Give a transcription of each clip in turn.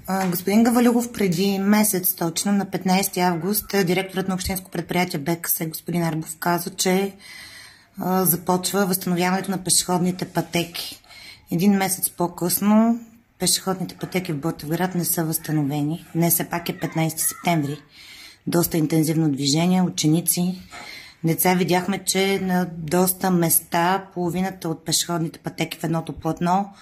Господин Гавалюгов, преди месец точно, на 15 август, директорът на общинско предприятие БКС, господин Арбов, каза, че започва възстановяването на пешеходните пътеки. Един месец по-късно пешеходните пътеки в Ботевград не са възстановени. Днес все пак е 15 септември. Доста интензивно движение, ученици, деца. Видяхме, че на доста места половината от пешеходните пътеки в едното платно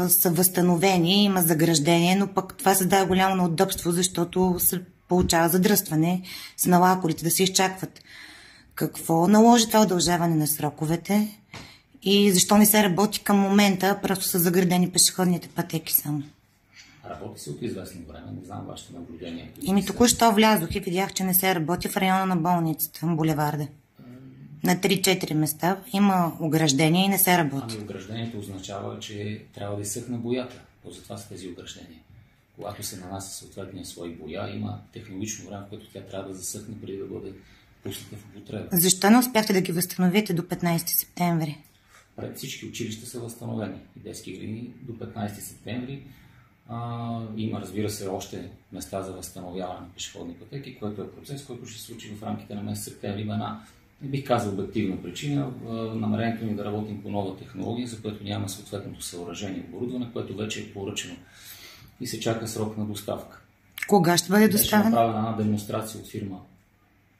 са възстановени, има заграждение, но пък това създава голямо неудобство, защото се получава задръстване, се налага колите да се изчакват. Какво наложи това удължаване на сроковете и защо не се работи към момента, просто са заградени пешеходните пътеки само? Работи се от известно време, не знам вашето наблюдение. Току-що влязох и видях, че не се работи в района на болницата, булеварда. На 3-4 места има ограждение и не се работи. Ограждението означава, че трябва да изсъхне боята. Затова са тези ограждения. Когато се нанася съответния слой боя, има технологично време, в което тя трябва да засъхне преди да бъде пусната в употреба. Защо не успяхте да ги възстановите до 15 септември? Пред всички училища са възстановени и детски градини до 15 септември. Има, разбира се, още места за възстановяване на пешеходни пътеки, което е процес, който ще се случи в рамките на месец септември. Има не бих казал обективна причина. Намерението ни да работим по нова технология, за което няма съответното съоръжение и оборудване, което вече е поръчено и се чака срок на доставка. Кога ще бъде доставен? Беше направена една демонстрация от фирма,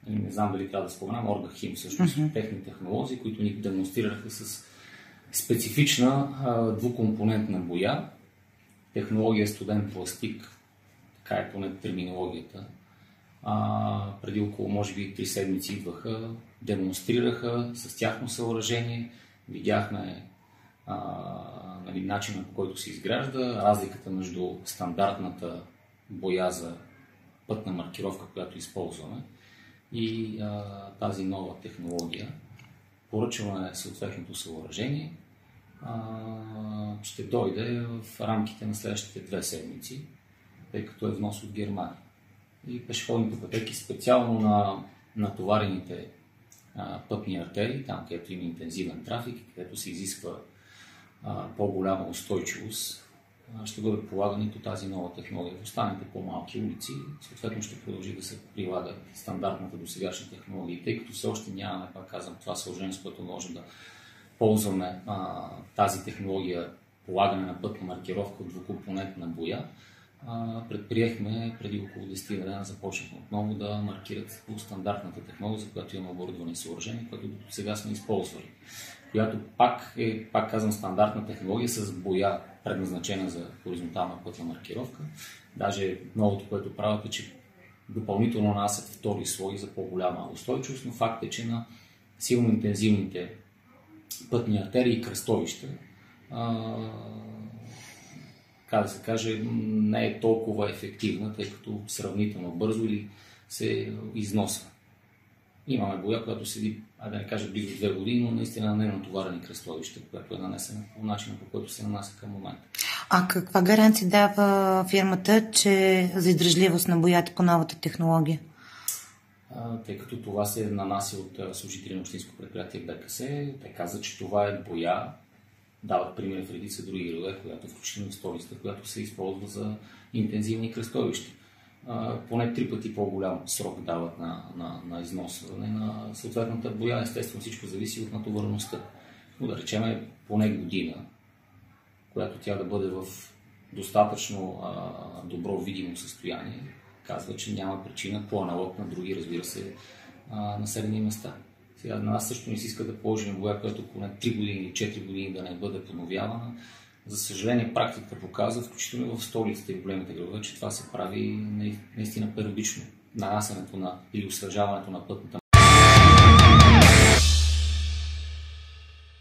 не знам дали трябва да споменам, Оргахим, всъщност техни технологии, които ни демонстрираха с специфична двукомпонентна боя, технология студен пластик, така е поне терминологията. Преди около, може би, 3 седмици идваха, демонстрираха с тяхно съоръжение, видяхме начина, по който се изгражда, разликата между стандартната боя за пътна маркировка, която използваме, и тази нова технология. Поръчваме съответното съоръжение, ще дойде в рамките на следващите 2 седмици, тъй като е внос от Германия. И пешеходните пътеки, специално на натоварените пътни артерии, там където има интензивен трафик, където се изисква по-голяма устойчивост, ще бъде полагани по тази нова технология. В останалите по-малки улици, съответно ще продължи да се прилага стандартната досегашна технология. Тъй като все още нямаме, пак казвам, това съоръжение, с което можем да ползваме тази технология, полагане на пътна маркировка от двукомпонентна боя, предприехме преди около 10 дена, започнахме отново да маркират по стандартната технология, за която имаме оборудване и съоръжение, което до сега сме използвали. Която пак казвам, стандартна технология с боя, предназначена за хоризонтална пътна маркировка. Даже новото, което правят е, че допълнително нанасят втори слой за по-голяма устойчивост, но факт е, че на силно интензивните пътни артерии и кръстовища, как да се каже, не е толкова ефективна, тъй като сравнително бързо или се износва. Имаме боя, която седи, да не кажа, близо 2 години, но наистина не е натоварени кръстовища, която е нанесена по начина, по който се нанася към момента. А каква гаранция дава фирмата, че за издръжливост на боята по новата технология? Тъй като това се нанася от служители на общинско предприятие БКС, те казват, че това е боя. Дават примери в редица други градове, която включително в столицата, която се използва за интензивни кръстовища. Поне 3 пъти по-голям срок дават на износване на съответната боя. Естествено, всичко зависи от натовареността. Но да речем поне година, която тя да бъде в достатъчно добро видимо състояние, казва, че няма причина по аналог на други, разбира се, населени места. Сега на нас също не се иска да положим боя, която поне 3 години или 4 години да не бъде подновявана. За съжаление, практиката показва, включително в столицата и в големите градове, че това се прави наистина периодично. Нанасянето или освежаването на пътната